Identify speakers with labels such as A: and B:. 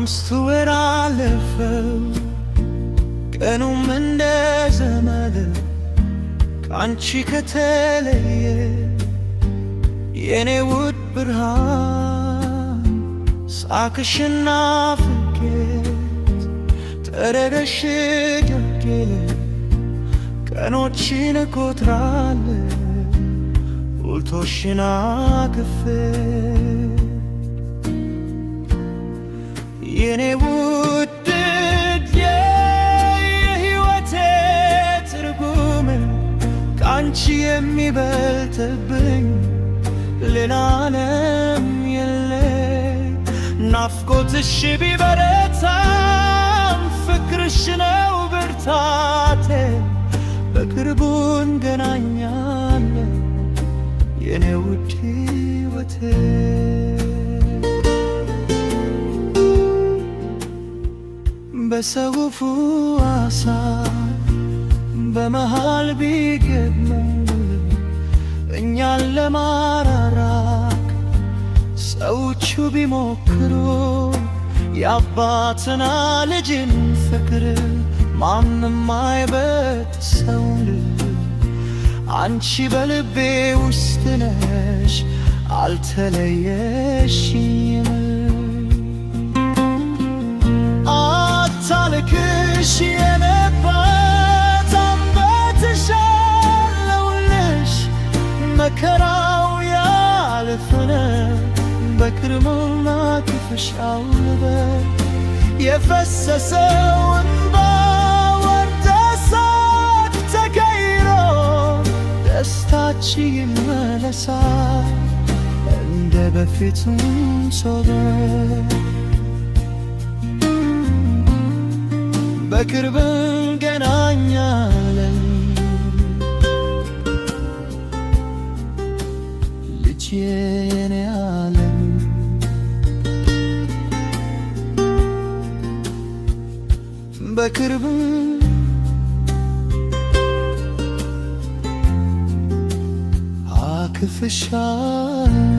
A: አምስቱ ወር አለፈው ቀኑም እንደ ዘመን ካንቺ ከተለየ የኔ ውድ ብርሃን ሳቅሽና ፍቅር ተረረሽ ጀርጌለ ቀኖችን እቆጥራለሁ ቡልቶሽና ክፍ የኔ ውድ የሕይወቴ ትርጉም ካንቺ የሚበልጥብኝ ሌላ ዓለም የለኝ። ናፍቆትሽ ቢበረታም ፍቅርሽ ነው ብርታቴ። በቅርቡ እንገናኛለን የኔ ውድ ሕይወቴ። በሰው ክፉ ሐሳብ በመሃል ቢገጥመን እኛን ለማራራቅ ሰዎቹ ቢሞክሩ የአባትና ልጅን ፍቅር ማንም አይበጥሰውን። አንቺ በልቤ ውስጥ ነሽ አልተለየሽኝም። አታልክሽ የነባት አንበትሻለውልሽ መከራው ያልፍነ በክርምና ክፍሽ አውልበት የፈሰሰው እንባ ወደ ሳቅ ተቀይሮ ደስታች ይመለሳል እንደ በፊቱም ሶበት። በቅርብ እንገናኛለን ልጄ የኔ ዓለም። በቅርብ አቅፍሻለሁ